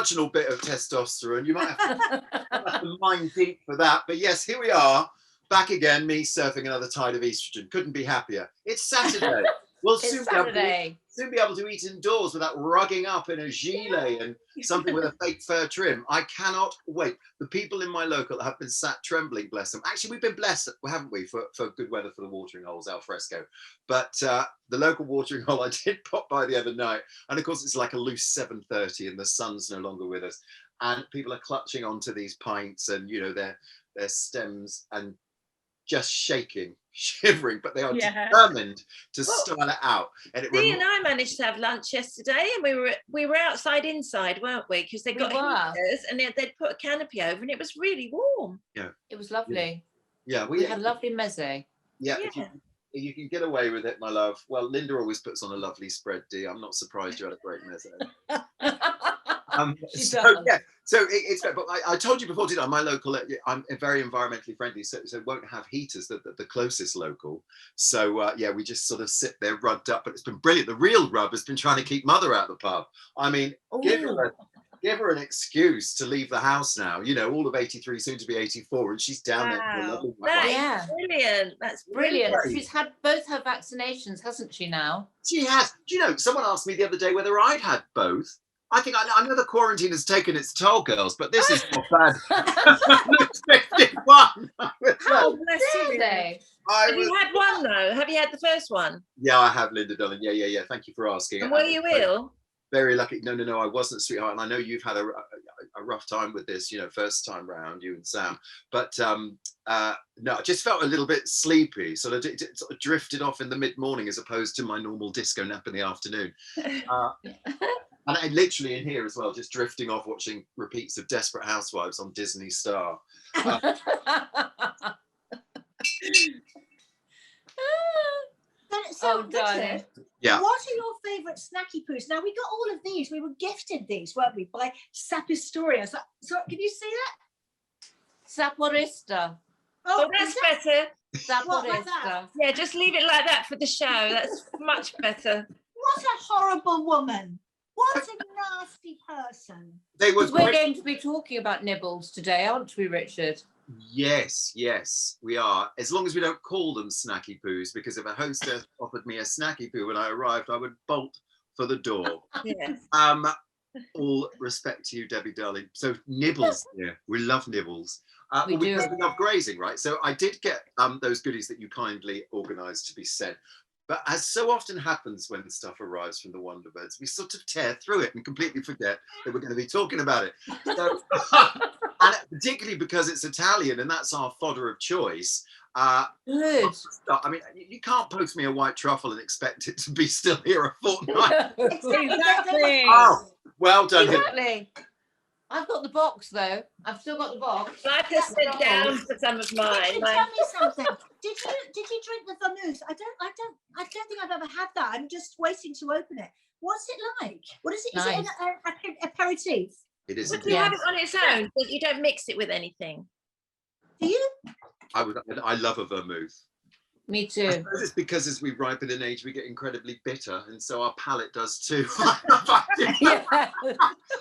marginal bit of testosterone. You might have to mine deep for that. But yes, here we are, back again, me surfing another tide of estrogen. Couldn't be happier. It's Saturday. We'll soon be able to eat indoors without rugging up in a gilet and something with a fake fur trim. I cannot wait. The people in my local have been sat trembling, bless them. Actually, we've been blessed, haven't we, for good weather for the watering holes, al fresco. But the local watering hole I did pop by the other night, and of course it's like a loose 7:30 and the sun's no longer with us. And people are clutching onto these pints and, you know, their stems and just shaking, shivering, but they are determined to style it out. And Dee and I managed to have lunch yesterday, and we were outside inside, weren't we? Because they got heaters, and they'd put a canopy over, and it was really warm. Yeah, it was lovely. Yeah, we had lovely meze. Yeah, if you can get away with it, my love. Well, Linda always puts on a lovely spread, Dee. I'm not surprised you had a great meze. So it's but I told you before, didn't I? My local, I'm very environmentally friendly, so won't have heaters. The closest local, so we just sort of sit there rugged up. But it's been brilliant. The real rub has been trying to keep Mother out of the pub. I mean, give her an excuse to leave the house now. You know, all of 83, soon to be 84, and she's down there. That is brilliant. That's brilliant. She's had both her vaccinations, hasn't she? Now she has. Do you know? Someone asked me the other day whether I'd had both. I think I know the quarantine has taken its toll, girls, but this is not bad. 51. How bless you. Have you had one though? Have you had the first one? Yeah, I have, Linda, darling. Yeah. Thank you for asking. And were you ill? Very lucky. No, I wasn't, sweetheart. And I know you've had a rough time with this, you know, first time round, you and Sam. But no, I just felt a little bit sleepy. Sort of drifted off in the mid-morning as opposed to my normal disco nap in the afternoon. And I literally in here as well, just drifting off watching repeats of Desperate Housewives on Disney Star. So, Richard, yeah. What are your favourite snacky poos? Now, we got all of these. We were gifted these, weren't we, by Sapistoria. So can you see that? Saporista. Oh, that's better. Saporista. Yeah, just leave it like that for the show. That's much better. What a horrible woman. What a nasty person. We're going to be talking about nibbles today, aren't we, Richard? Yes, we are. As long as we don't call them snacky poos, because if a hostess offered me a snacky poo when I arrived, I would bolt for the door. Yes. All respect to you, Debbie, darling. So nibbles, we love nibbles. We do. We love grazing, right? So I did get those goodies that you kindly organised to be sent. But as so often happens when stuff arrives from the WonderBirds, we sort of tear through it and completely forget that we're going to be talking about it. So, and particularly because it's Italian and that's our fodder of choice. Good. I mean, you can't post me a white truffle and expect it to be still here a fortnight. Exactly. Oh, well done. Exactly. I've got the box though. I've still got the box. Like I sit down for some of mine. Tell me something. Did you drink the vermouth? I don't think I've ever had that. I'm just waiting to open it. What's it like? What is it? Nice. Is it an aperitif? It is. But you have it on its own, but you don't mix it with anything. Do you? I love a vermouth. Me too. I suppose it's because as we ripen in age, we get incredibly bitter, and so our palate does too. I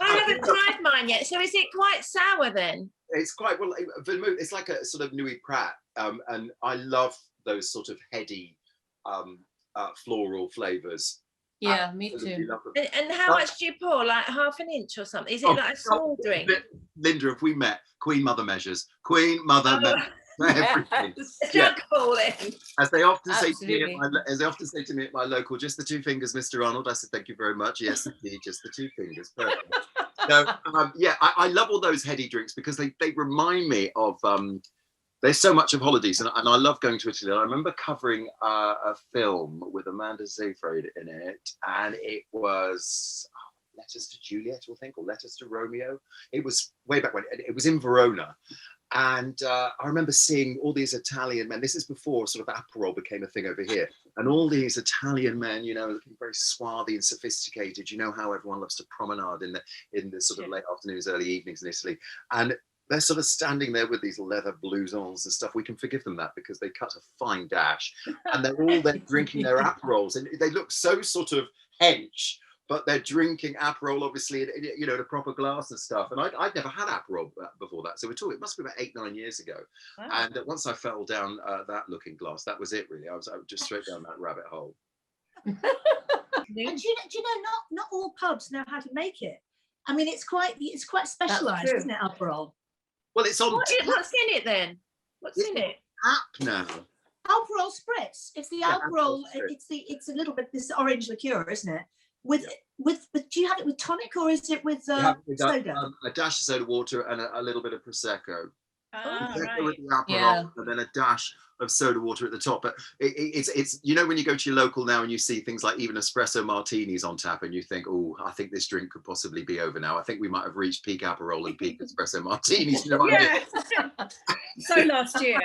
haven't tried mine yet. So is it quite sour then? It's quite well. Vermouth. It's like a sort of Nui Prat, and I love those sort of heady, floral flavors. Yeah, me too. And how much do you pour? Like half an inch or something? Is it like a small drink? Linda, if we met, Queen Mother measures. Queen Mother measures. Everything. As they often say to me at my local, just the two fingers, Mr. Arnold. I said, thank you very much. Yes, indeed, just the two fingers. Perfect. So, I love all those heady drinks because they remind me of. There's so much of holidays, and I love going to Italy. I remember covering a film with Amanda Seyfried in it, and it was Letters to Juliet, I think, or Letters to Romeo. It was way back when. It was in Verona. And I remember seeing all these Italian men. This is before sort of Aperol became a thing over here. And all these Italian men, you know, looking very swarthy and sophisticated. You know how everyone loves to promenade in the sort of late afternoons, early evenings in Italy. And they're sort of standing there with these leather blousons and stuff. We can forgive them that because they cut a fine dash. And they're all there drinking their Aperols. And they look so sort of hench. but they're drinking Aperol, obviously, in a proper glass and stuff. And I'd never had Aperol before that. So we're talking, it must be about 8-9 years ago. Wow. And once I fell down that looking glass, that was it, really. I was just straight down that rabbit hole. And do you know, not all pubs know how to make it. I mean, it's quite specialised, isn't it, Aperol? Well, it's on. What's in it then? What's in it? App now. Aperol spritz. It's the Aperol. It's a little bit this orange liqueur, isn't it? With do you have it with tonic or is it with soda? A dash of soda water and a little bit of prosecco. Right. With the Aperol, and then a dash of soda water at the top. But it's when you go to your local now and you see things like even espresso martinis on tap, and you think, oh, I think this drink could possibly be over now. I think we might have reached peak Aperol and peak espresso martinis. You know what I mean? So last year.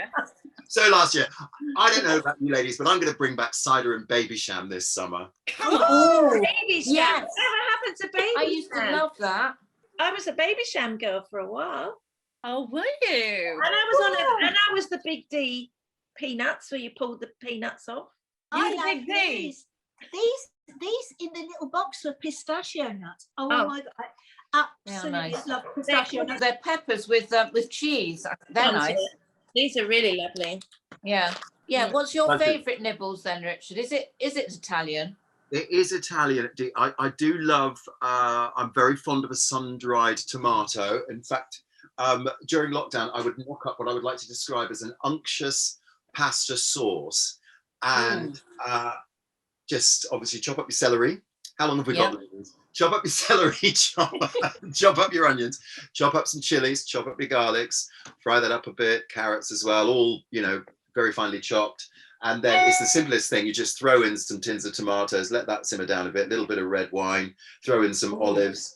I don't know about you ladies, but I'm going to bring back cider and baby sham this summer. Come on, baby sham. Yes. Whatever happened to baby sham? I used to love that. I was a baby sham girl for a while. Oh, were you? And I was the Big D peanuts where you pulled the peanuts off. I like these. These in the little box with pistachio nuts. Oh my God. I absolutely love pistachio nuts. They're peppers with cheese. They're nice. These are really lovely. Yeah. What's your favourite nibbles then, Richard? Is it Italian? It is Italian. I do love. I'm very fond of a sun-dried tomato. In fact, during lockdown, I would mock up what I would like to describe as an unctuous pasta sauce, and just obviously chop up your celery. How long have we got? Chop up your celery, chop up your onions, chop up some chilies, chop up your garlics, fry that up a bit, carrots as well, all, very finely chopped. And then it's the simplest thing. You just throw in some tins of tomatoes, let that simmer down a bit, a little bit of red wine, throw in some olives,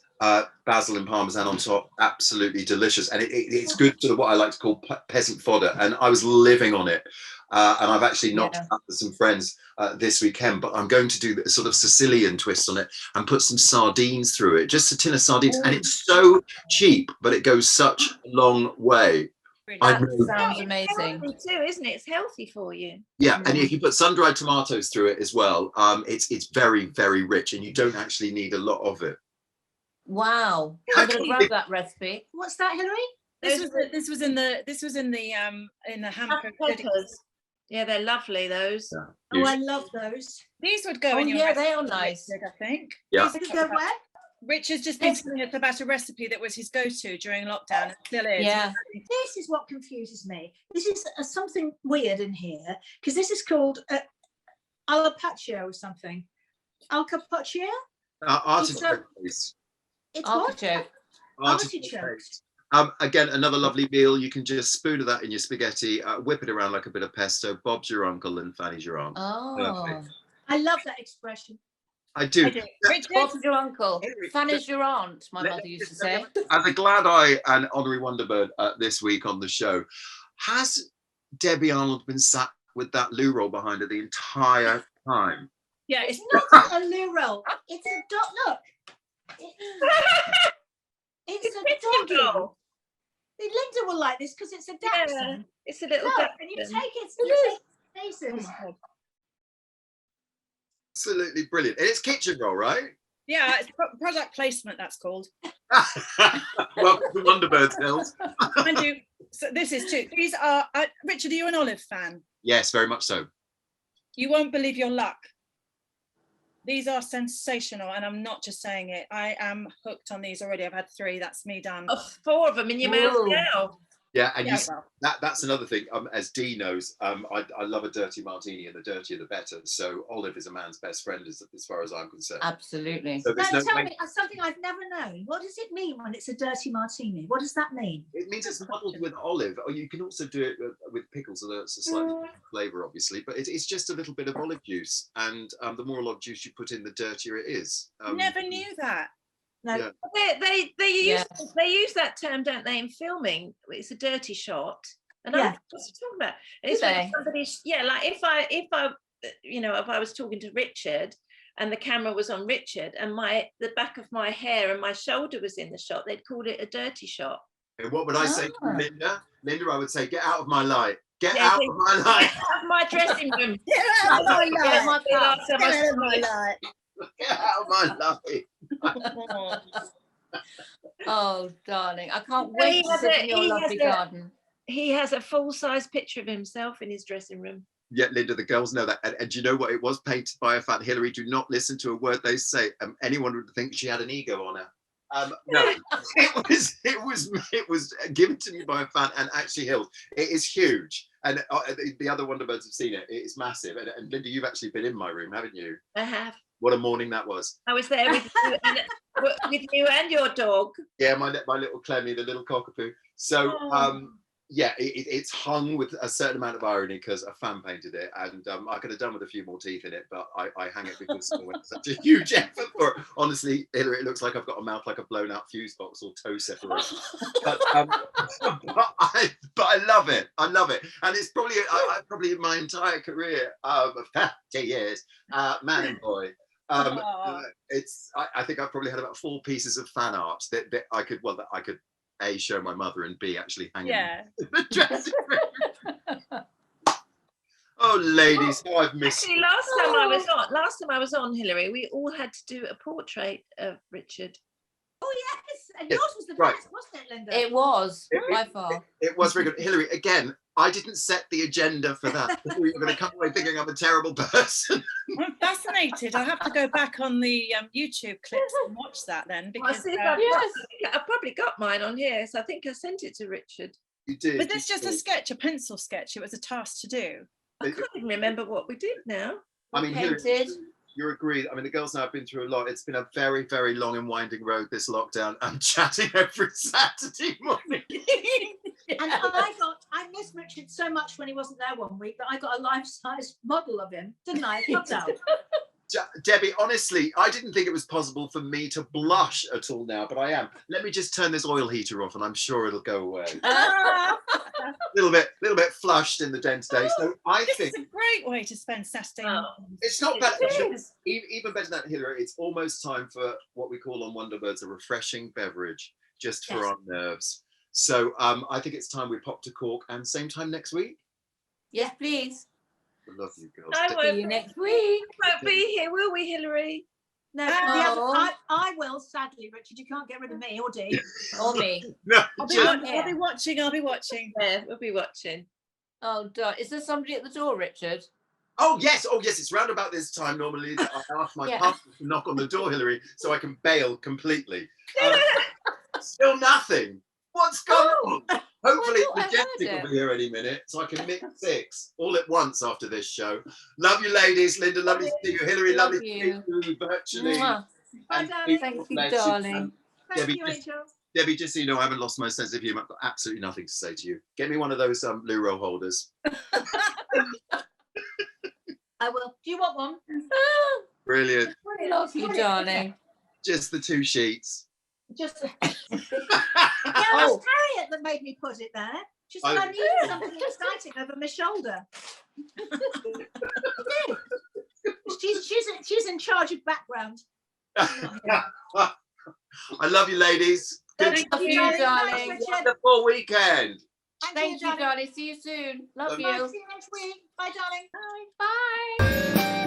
basil and parmesan on top. Absolutely delicious. And it's good sort of what I like to call peasant fodder. And I was living on it. And I've actually knocked out with some friends this weekend, but I'm going to do a sort of Sicilian twist on it and put some sardines through it, just a tin of sardines. And it's so cheap, but it goes such a long way. That sounds amazing. It's healthy too, isn't it? It's healthy for you. Yeah, and if you put sun-dried tomatoes through it as well, it's very, very rich, and you don't actually need a lot of it. Wow, I'm going to grab that recipe. What's that, Hilary? This was in the hamper. Yeah, they're lovely. Those. Yeah, I love those. These would go in your recipe, they are nice. I think. Yeah. These could go where? Richard's just been telling us about a recipe that was his go-to during lockdown. It still is. Yeah. This is what confuses me. This is something weird in here because this is called alapaccio or something. Alcapaccio? Artichoke. It's artichoke. Artichoke. Again, another lovely meal. You can just spoon that in your spaghetti, whip it around like a bit of pesto. Bob's your uncle and Fanny's your aunt. Oh. Perfect. I love that expression. I do. Richard, Bob's your uncle. Fanny's your aunt, my mother used to say. As a glad eye and honorary Wonderbird this week on the show, has Debbie Arnold been sat with that loo roll behind her the entire time? Yeah, it's not a loo roll. It's a dog. Look. It's a doggy. Linda will like this because it's a dachshund. Yeah, it's a little Look, dachshund. and you take its faces. Absolutely brilliant. And it's kitchen roll, right? Yeah, it's product placement, that's called. Welcome to Wonderbirds, Hills. And so this is too. These are, Richard, are you an olive fan? Yes, very much so. You won't believe your luck. These are sensational, and I'm not just saying it. I am hooked on these already. I've had 3. That's me done. Oh, 4 of them in your mouth now. Yeah, and that's another thing. As Dee knows, I love a dirty martini, and the dirtier the better. So olive is a man's best friend, as far as I'm concerned. Absolutely. So now, tell me something I've never known. What does it mean when it's a dirty martini? What does that mean? It means it's muddled with olive, or you can also do it with pickles, and it's a slightly different flavour, obviously. But it's just a little bit of olive juice, and the more olive juice you put in, the dirtier it is. Never knew that. No. Yeah. They use that term, don't they, in filming? It's a dirty shot. And what's he talking about? It's when somebody's, like if I was talking to Richard and the camera was on Richard and the back of my hair and my shoulder was in the shot, they'd call it a dirty shot. And what would I say to Linda? Linda, I would say, get out of my light. Get out of my light. Out of my dressing room. Get out of my light. Get out of my light. Get out of my life. Oh, darling, I can't wait to sit in your lovely garden. He has a full-size picture of himself in his dressing room. Yeah, Linda, the girls know that. And do you know what? It was painted by a fan. Hilary, do not listen to a word they say. Anyone would think she had an ego on her. No, it was given to me by a fan and actually held. It is huge. And the other Wonderbirds have seen it. It is massive. And Linda, you've actually been in my room, haven't you? I have. What a morning that was. I was there with you and your dog. Yeah, my little Clemmy, the little cockapoo. So, yeah, it's hung with a certain amount of irony because a fan painted it, and I could have done with a few more teeth in it, but I hang it because it went such a huge effort for it. Honestly, Hilary, it looks like I've got a mouth like a blown out fuse box or toe separation. but I love it. I love it, and it's probably probably in my entire career of 50 years, man and boy. I think I've probably had about 4 pieces of fan art that I could A, show my mother, and B, actually hang in the dressing room. Oh, ladies, how I've missed. Actually, last time I was on, Hilary, we all had to do a portrait of Richard. Oh yes, and yours was the best, wasn't it, Linda? It was by far. It was very good, Hilary. Again, I didn't set the agenda for that. You're going to come away thinking I'm a terrible person. I'm fascinated. I'll have to go back on the YouTube clips and watch that then, because I've probably got mine on here, so I think I sent it to Richard. You did. Was this just a sketch, a pencil sketch? It was a task to do. I can't even remember what we did now. I mean, Hilary, you're agreed. I mean, the girls now have been through a lot. It's been a very, very long and winding road, this lockdown. I'm chatting every Saturday morning. And I missed Richard so much when he wasn't there one week that I got a life-size model of him, didn't I? Debbie, honestly, I didn't think it was possible for me to blush at all now, but I am. Let me just turn this oil heater off and I'm sure it'll go away. little bit flushed in the den today. So I think it's a great way to spend Saturday morning. It's not bad. Even better than that, Hilary, it's almost time for what we call on WonderBirds a refreshing beverage, just for our nerves. So I think it's time we pop to cork, and same time next week. Yes, please. I love you girls. See you next week. We won't be here, will we, Hilary? No, I will, sadly, Richard. You can't get rid of me or Dee. Or me. No, I'll be watching. Yeah, we'll be watching. Oh, darn. Is there somebody at the door, Richard? Oh yes, it's round about this time normally that I ask my partner to knock on the door, Hilary, so I can bail completely. Still nothing. What's going on? Hopefully the Majestic will be here any minute, so I can mix 6 all at once after this show. Love you, ladies. Linda, lovely to see you. Hilary, lovely to see you virtually. Bye, darling. Thank you, darling. Thank you, Angel. Debbie, just so you know, I haven't lost my sense of humour. I've got absolutely nothing to say to you. Get me one of those blue roll holders. I will. Do you want one? Brilliant. Love you, darling. Just the 2 sheets. Just Harriet that made me put it there. Just I needed something exciting over my shoulder. She's in charge of background. I love you, ladies. Thank you, darling. Wonderful weekend. Thank you, darling. See you soon. Love you. See you next week. Bye, darling. Bye.